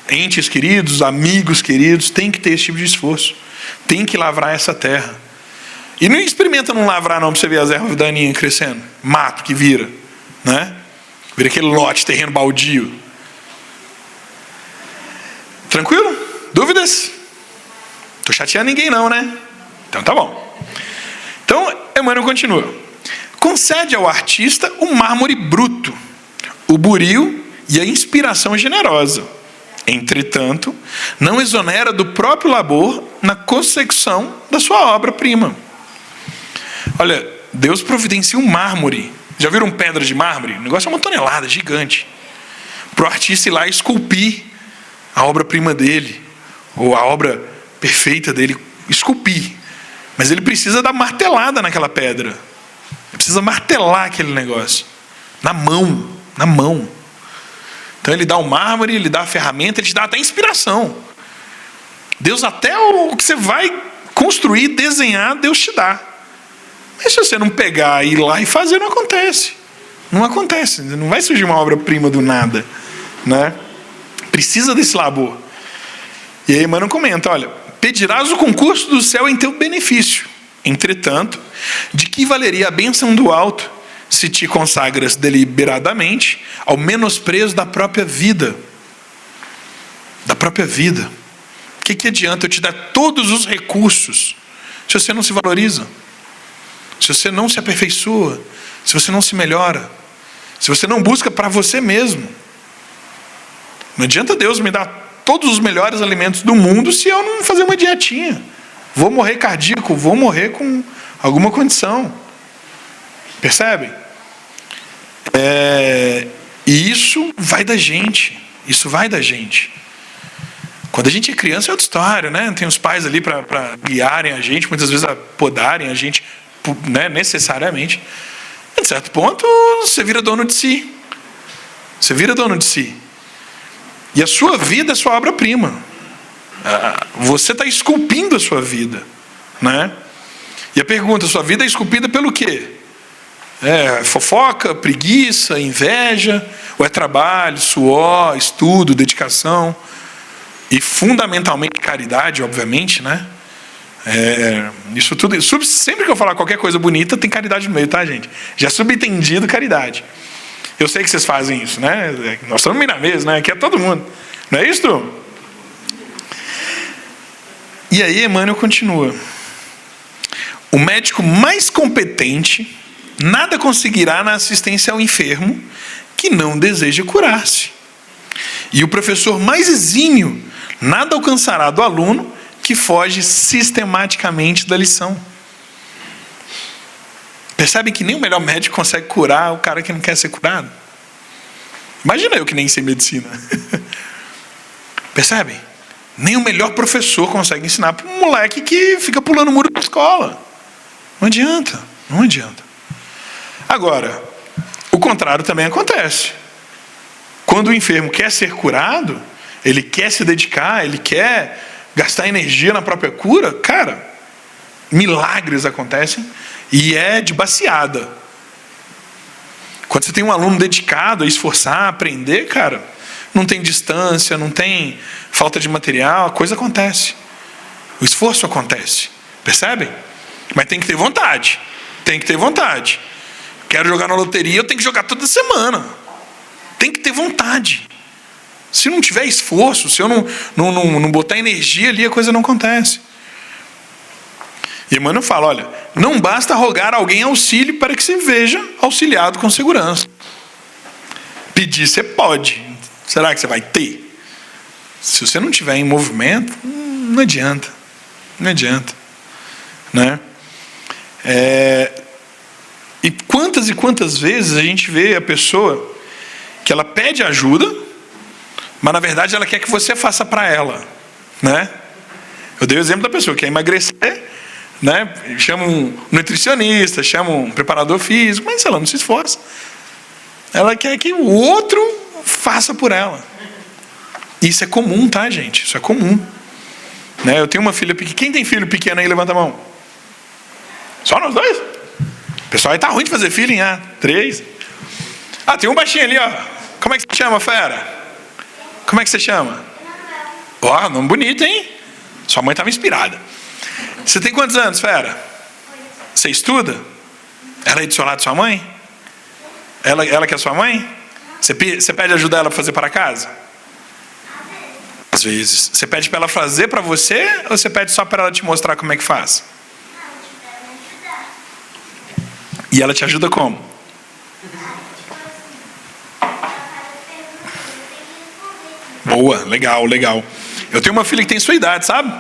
entes queridos, amigos queridos. Tem que ter esse tipo de esforço. Tem que lavrar essa terra. E não experimenta não lavrar não, para você ver as ervas daninhas crescendo. Mato que vira. Né? Vira aquele lote, terreno baldio. Tranquilo? Dúvidas? Estou chateando ninguém não, né? Então tá bom. Então, Emmanuel continua. Concede ao artista o mármore bruto, o buril e a inspiração generosa. Entretanto, não exonera do próprio labor na consecução da sua obra-prima. Olha, Deus providencia um mármore. Já viram pedra de mármore? O negócio é uma tonelada, gigante. Para o artista ir lá esculpir a obra-prima dele, ou a obra perfeita dele, esculpir. Mas ele precisa dar martelada naquela pedra. Ele precisa martelar aquele negócio. Na mão. Na mão. Então ele dá o mármore, ele dá a ferramenta, ele te dá até inspiração. Deus, até o que você vai construir, desenhar, Deus te dá. Mas se você não pegar, ir lá e fazer, não acontece. Não acontece. Não vai surgir uma obra-prima do nada. Né? Precisa desse labor. E aí Emmanuel comenta, olha, pedirás o concurso do céu em teu benefício. Entretanto, de que valeria a bênção do alto se te consagras deliberadamente ao menosprezo da própria vida? Da própria vida. O que adianta eu te dar todos os recursos se você não se valoriza? Se você não se aperfeiçoa? Se você não se melhora? Se você não busca para você mesmo? Não adianta Deus me dar todos os melhores alimentos do mundo se eu não fazer uma dietinha. Vou morrer cardíaco, vou morrer com alguma condição. Percebem? E isso vai da gente. Isso vai da gente. Quando a gente é criança é outra história, né? Tem os pais ali para guiarem a gente, muitas vezes a podarem a gente, né, necessariamente. A certo ponto, você vira dono de si. Você vira dono de si. E a sua vida é sua obra-prima. Você está esculpindo a sua vida. Né? E a pergunta, sua vida é esculpida pelo quê? Fofoca, preguiça, inveja? Ou é trabalho, suor, estudo, dedicação? E fundamentalmente caridade, obviamente, né? Isso tudo. Sempre que eu falar qualquer coisa bonita, tem caridade no meio, tá, gente? Já subentendido caridade. Eu sei que vocês fazem isso, né? Nós estamos na mesa, né? Aqui é todo mundo. Não é isso? E aí Emmanuel continua. O médico mais competente nada conseguirá na assistência ao enfermo que não deseja curar-se. E o professor mais exímio nada alcançará do aluno que foge sistematicamente da lição. Percebem que nem o melhor médico consegue curar o cara que não quer ser curado? Imagina eu que nem sei medicina. Percebem? Nem o melhor professor consegue ensinar para um moleque que fica pulando muro da escola. Não adianta. Não adianta. Agora, o contrário também acontece. Quando o enfermo quer ser curado, ele quer se dedicar, ele quer gastar energia na própria cura, cara, milagres acontecem e é de baseada. Quando você tem um aluno dedicado a esforçar, a aprender, cara, não tem distância, não tem falta de material, a coisa acontece. O esforço acontece. Percebem? Mas tem que ter vontade. Tem que ter vontade. Quero jogar na loteria, eu tenho que jogar toda semana. Tem que ter vontade. Se não tiver esforço, se eu não botar energia ali, a coisa não acontece. E Emmanuel fala, olha, não basta rogar a alguém auxílio para que se veja auxiliado com segurança. Pedir você pode. Será que você vai ter? Se você não tiver em movimento, não adianta. Não adianta. Né? E quantas vezes a gente vê a pessoa que ela pede ajuda, mas na verdade ela quer que você faça para ela. Né? Eu dei o exemplo da pessoa que quer emagrecer, né? Chama um nutricionista, chama um preparador físico, mas ela não se esforça. Ela quer que o outro faça por ela. Isso é comum, tá, gente? Isso é comum. Né? Eu tenho uma filha pequena. Quem tem filho pequeno aí, levanta a mão. Só nós dois? O pessoal aí tá ruim de fazer filho, hein? 3. Tem um baixinho ali, ó. Como é que você chama, fera? Como é que você chama? Ó, nome bonito, hein? Sua mãe estava inspirada. Você tem quantos anos, fera? Você estuda? Ela é do seu lado, sua mãe? Ela que é sua mãe? Você pede ajuda ela para fazer para casa? Às vezes. Você pede para ela fazer para você ou você pede só para ela te mostrar como é que faz? E ela te ajuda como? Boa, legal. Eu tenho uma filha que tem sua idade, sabe?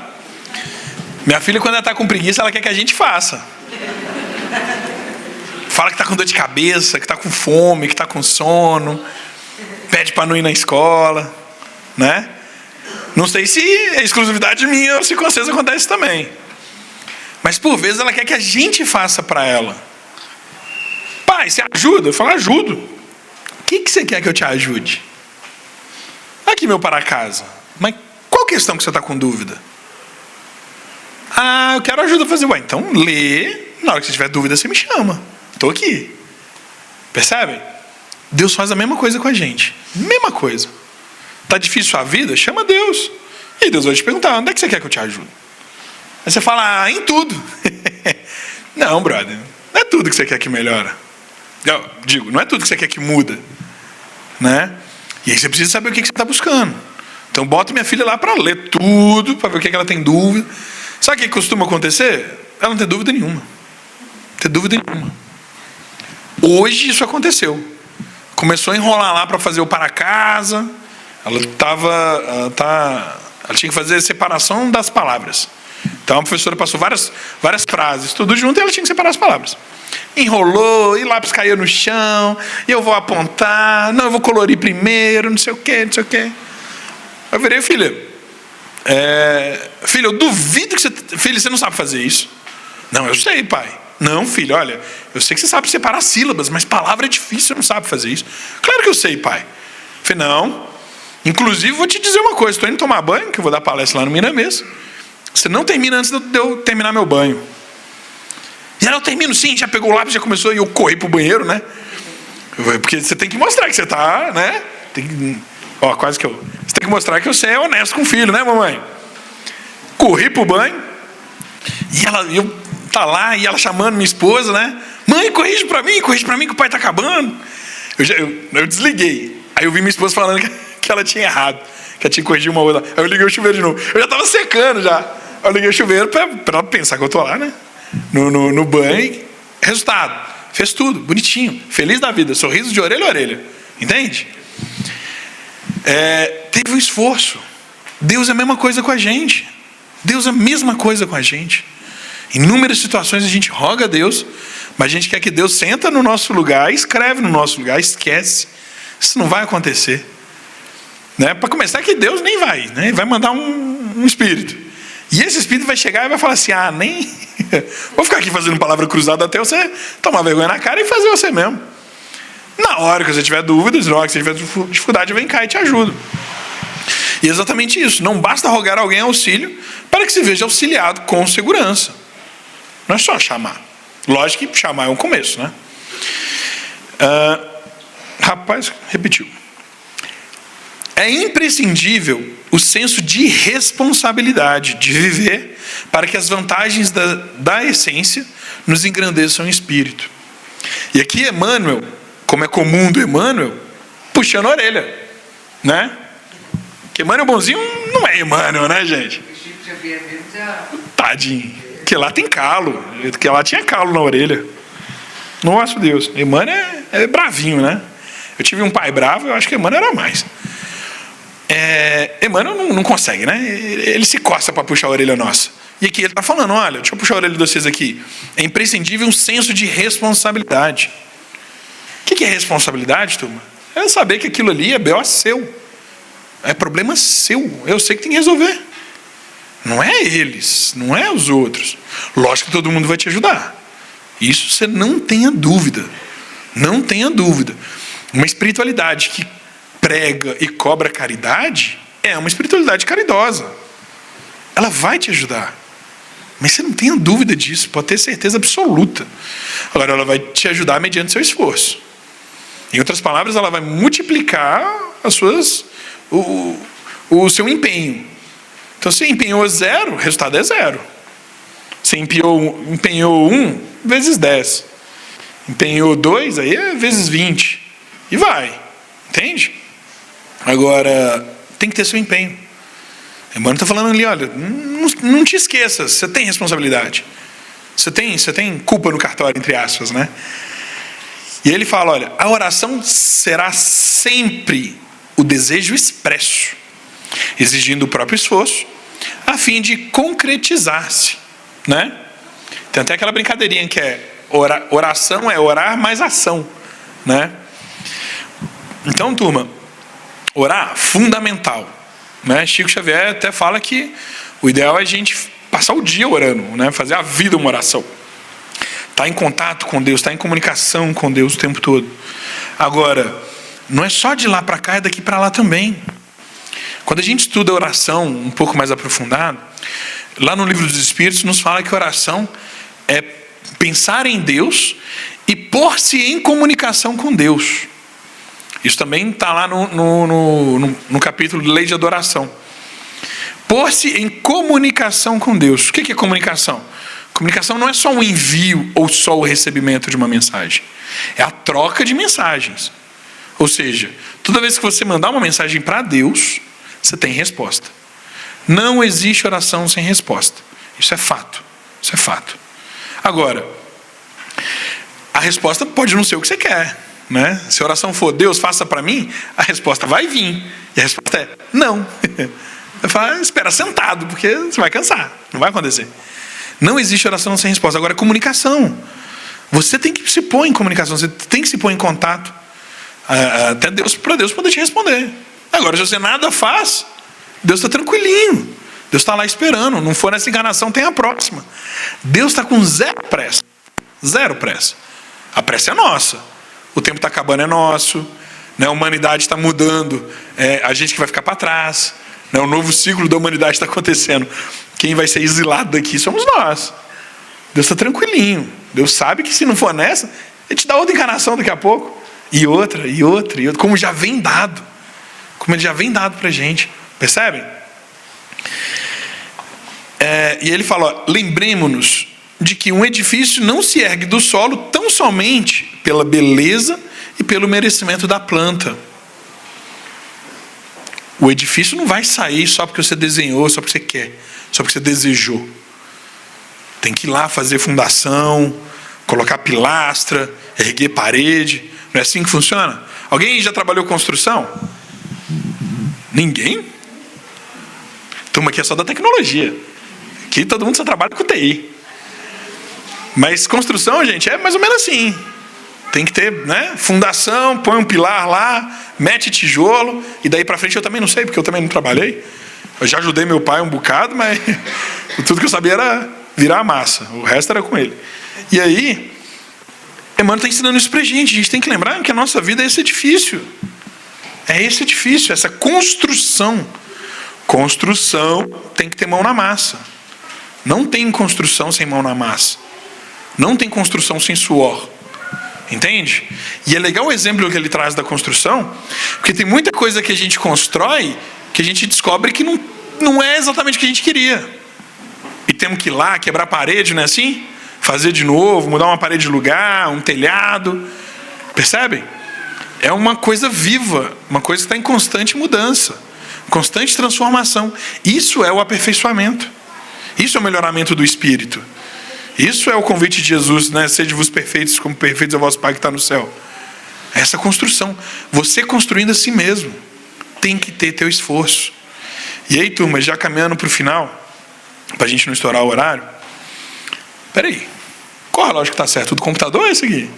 Minha filha, quando ela está com preguiça, ela quer que a gente faça. Fala que está com dor de cabeça, que está com fome, que está com sono. Pede para não ir na escola, né? Não sei se é exclusividade minha ou se com vocês acontece também. Mas por vezes ela quer que a gente faça para ela. Pai, você ajuda? Eu falo, ajudo. O que você quer que eu te ajude? Aqui meu para-casa. Mas qual questão que você está com dúvida? Eu quero ajuda a fazer. Então lê. Na hora que você tiver dúvida, você me chama. Estou aqui. Percebe? Deus faz a mesma coisa com a gente. Mesma coisa. Está difícil a vida? Chama Deus. E aí Deus vai te perguntar, onde é que você quer que eu te ajude? Aí você fala, em tudo. Não, brother. Não é tudo que você quer que melhora. Eu digo, não é tudo que você quer que muda. Né? E aí você precisa saber o que você está buscando. Então bota minha filha lá para ler tudo, para ver o que ela tem dúvida. Sabe o que costuma acontecer? Ela não tem dúvida nenhuma. Não tem dúvida nenhuma. Hoje isso aconteceu. Começou a enrolar lá para fazer o para casa. Ela tinha que fazer a separação das palavras. Então a professora passou várias frases, tudo junto, e ela tinha que separar as palavras. Enrolou, e o lápis caiu no chão, e eu vou apontar, não, eu vou colorir primeiro, não sei o quê. Eu virei, filha, eu duvido que você... Filha, você não sabe fazer isso. Não, eu sei, pai. Não, filho, olha, eu sei que você sabe separar sílabas, mas palavra é difícil, você não sabe fazer isso. Claro que eu sei, pai. Eu falei, não. Inclusive, vou te dizer uma coisa, estou indo tomar banho, que eu vou dar palestra lá no Miramês. Você não termina antes de eu terminar meu banho. E ela, eu termino sim, já pegou o lápis, já começou, e eu corri pro banheiro, né? Porque você tem que mostrar que você está, né? Quase que eu... Você tem que mostrar que você é honesto com o filho, né, mamãe? Corri pro banho, e eu tá lá, e ela chamando minha esposa, né? Mãe, corrige para mim que o pai tá acabando. Eu desliguei. Aí eu vi minha esposa falando que ela tinha errado, que ela tinha que corrigir uma outra. Aí eu liguei o chuveiro de novo. Eu já estava secando já. Eu liguei o chuveiro para ela pensar que eu tô lá, né? No banho. Resultado. Fez tudo, bonitinho. Feliz da vida. Sorriso de orelha a orelha. Entende? Teve um esforço. Deus é a mesma coisa com a gente. Deus é a mesma coisa com a gente. Em inúmeras situações a gente roga a Deus, mas a gente quer que Deus senta no nosso lugar, escreve no nosso lugar, esquece. Isso não vai acontecer. Né? Para começar, que Deus nem vai. Né? Ele vai mandar um espírito. E esse espírito vai chegar e vai falar assim, nem... Vou ficar aqui fazendo palavra cruzada até você tomar vergonha na cara e fazer você mesmo. Na hora que você tiver dúvidas, na hora que você tiver dificuldade, vem cá e te ajudo. E é exatamente isso. Não basta rogar alguém auxílio para que se veja auxiliado com segurança. Não é só chamar. Lógico que chamar é um começo, né? Rapaz, repetiu. É imprescindível o senso de responsabilidade de viver para que as vantagens da essência nos engrandeçam em espírito. E aqui Emmanuel, como é comum do Emmanuel, puxando a orelha, né? Que Emmanuel bonzinho não é Emmanuel, né, gente? Tadinho. Que lá tem calo. Que lá tinha calo na orelha. Nossa Deus. Emmanuel é bravinho, né? Eu tive um pai bravo, eu acho que Emmanuel era mais. Emmanuel não consegue, né? Ele se coça para puxar a orelha nossa. E aqui ele está falando, olha, deixa eu puxar a orelha de vocês aqui. É imprescindível um senso de responsabilidade. O que é responsabilidade, turma? É saber que aquilo ali é B.O. seu. É problema seu. Eu sei que tem que resolver. Não é eles, não é os outros. Lógico que todo mundo vai te ajudar. Isso você não tenha dúvida. Não tenha dúvida. Uma espiritualidade que prega e cobra caridade é uma espiritualidade caridosa. Ela vai te ajudar. Mas você não tenha dúvida disso, pode ter certeza absoluta. Agora, ela vai te ajudar mediante seu esforço. Em outras palavras, ela vai multiplicar o seu empenho. Então, se empenhou 0, o resultado é 0. Se empenhou 1, vezes 10. Empenhou 2, aí é vezes 20. E vai. Entende? Agora, tem que ter seu empenho. Emmanuel está falando ali, olha, não te esqueças, você tem responsabilidade. Você tem culpa no cartório, entre aspas, né? E ele fala, olha, a oração será sempre o desejo expresso, exigindo o próprio esforço, a fim de concretizar-se, né? Tem até aquela brincadeirinha que é oração é orar mais ação, né? Então, turma, orar, fundamental, né? Chico Xavier até fala que o ideal é a gente passar o dia orando, né? Fazer a vida uma oração. Estar em contato com Deus, estar em comunicação com Deus o tempo todo. Agora, não é só de lá para cá, é daqui para lá também. Quando a gente estuda a oração um pouco mais aprofundado, lá no Livro dos Espíritos nos fala que a oração é pensar em Deus e pôr-se em comunicação com Deus. Isso também está lá no capítulo de Lei de Adoração. Pôr-se em comunicação com Deus. O que é comunicação? Comunicação não é só um envio ou só o recebimento de uma mensagem. É a troca de mensagens. Ou seja, toda vez que você mandar uma mensagem para Deus, você tem resposta. Não existe oração sem resposta. Isso é fato. Isso é fato. Agora, a resposta pode não ser o que você quer, né? Se a oração for Deus, faça para mim, a resposta vai vir. E a resposta é não. Vai falar, espera sentado, porque você vai cansar. Não vai acontecer. Não existe oração sem resposta. Agora, comunicação. Você tem que se pôr em comunicação, você tem que se pôr em contato. Até Deus, para Deus poder te responder. Agora, se você nada faz, Deus está tranquilinho. Deus está lá esperando. Não for nessa encarnação, tem a próxima. Deus está com zero pressa. Zero pressa. A pressa é nossa. O tempo está acabando, é nosso. Né? A humanidade está mudando. É a gente que vai ficar para trás. Né? O novo ciclo da humanidade está acontecendo. Quem vai ser exilado daqui somos nós. Deus está tranquilinho. Deus sabe que se não for nessa, Ele te dá outra encarnação daqui a pouco. E outra, e outra, e outra. Como já vem dado. Como Ele já vem dado para a gente. Percebem? E ele fala, lembremos-nos de que um edifício não se ergue do solo tão somente pela beleza e pelo merecimento da planta. O edifício não vai sair só porque você desenhou, só porque você quer, só porque você desejou. Tem que ir lá fazer fundação, colocar pilastra, erguer parede. Não é assim que funciona? Alguém já trabalhou com construção? Ninguém? Turma aqui é só da tecnologia. Aqui todo mundo só trabalha com TI. Mas construção, gente, é mais ou menos assim. Tem que ter, né, fundação, põe um pilar lá, mete tijolo, e daí para frente eu também não sei, porque eu também não trabalhei. Eu já ajudei meu pai um bocado, mas tudo que eu sabia era virar a massa. O resto era com ele. E aí, Emmanuel está ensinando isso para a gente tem que lembrar que a nossa vida é esse edifício. É esse edifício, essa construção. Construção tem que ter mão na massa. Não tem construção sem mão na massa. Não tem construção sem suor. Entende? E é legal o exemplo que ele traz da construção, porque tem muita coisa que a gente constrói que a gente descobre que não é exatamente o que a gente queria. E temos que ir lá, quebrar a parede, não é assim? Fazer de novo, mudar uma parede de lugar, um telhado. Percebem? É uma coisa viva, uma coisa que está em constante mudança, constante transformação. Isso é o aperfeiçoamento. Isso é o melhoramento do espírito. Isso é o convite de Jesus, né? Sede-vos perfeitos, como perfeitos é o vosso Pai que está no céu. Essa construção. Você construindo a si mesmo. Tem que ter teu esforço. E aí, turma, já caminhando para o final, para a gente não estourar o horário. Peraí. Qual relógio que está certo? O do computador ou esse aqui?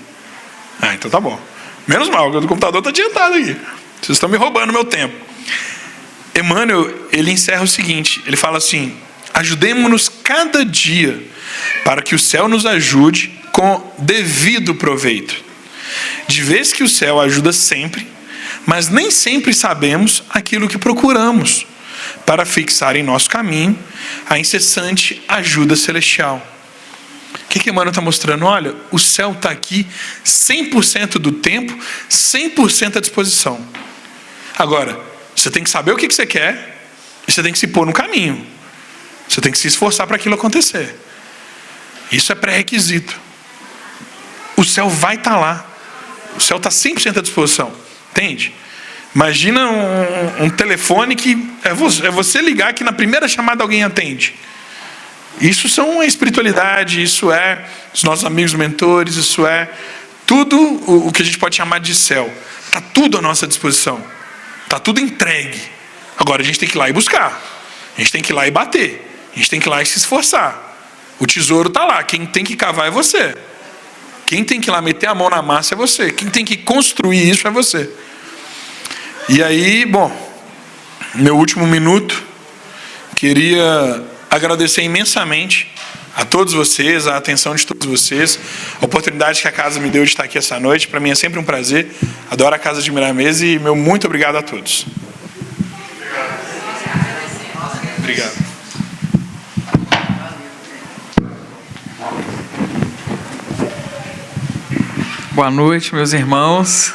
Então tá bom. Menos mal, o do computador está adiantado aqui. Vocês estão me roubando meu tempo. Emmanuel, ele encerra o seguinte. Ele fala assim, Ajudemo-nos cada dia para que o céu nos ajude com devido proveito. De vez que o céu ajuda sempre, mas nem sempre sabemos aquilo que procuramos para fixar em nosso caminho a incessante ajuda celestial. O que Emmanuel está mostrando? Olha, o céu está aqui 100% do tempo, 100% à disposição. Agora, você tem que saber o que você quer e você tem que se pôr no caminho. Você tem que se esforçar para aquilo acontecer. Isso é pré-requisito. O céu vai estar lá. O céu está 100% à disposição. Entende? Imagina um telefone que é você ligar que na primeira chamada alguém atende. Isso são a espiritualidade, isso é os nossos amigos mentores, isso é tudo o que a gente pode chamar de céu. Está tudo à nossa disposição. Está tudo entregue. Agora a gente tem que ir lá e buscar. A gente tem que ir lá e bater. A gente tem que ir lá e se esforçar. O tesouro está lá. Quem tem que cavar é você. Quem tem que ir lá meter a mão na massa é você. Quem tem que construir isso é você. E aí, bom, meu último minuto, queria agradecer imensamente a todos vocês, a atenção de todos vocês, a oportunidade que a casa me deu de estar aqui essa noite. Para mim é sempre um prazer. Adoro a Casa de Miramês e meu muito obrigado a todos. Obrigado. Boa noite, meus irmãos.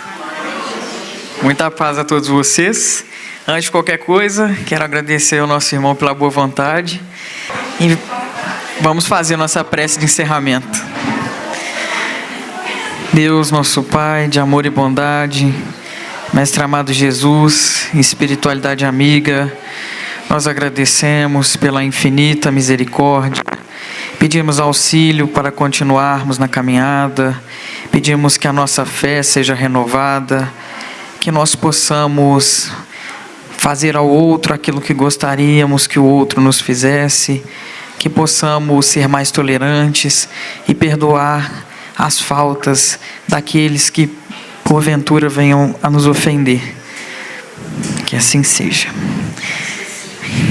Muita paz a todos vocês. Antes de qualquer coisa, quero agradecer ao nosso irmão pela boa vontade. E vamos fazer nossa prece de encerramento. Deus, nosso Pai, de amor e bondade, Mestre amado Jesus, espiritualidade amiga, nós agradecemos pela infinita misericórdia. Pedimos auxílio para continuarmos na caminhada. Pedimos que a nossa fé seja renovada, que nós possamos fazer ao outro aquilo que gostaríamos que o outro nos fizesse, que possamos ser mais tolerantes e perdoar as faltas daqueles que porventura venham a nos ofender. Que assim seja.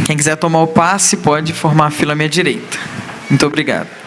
Quem quiser tomar o passe pode formar a fila à minha direita. Muito obrigado.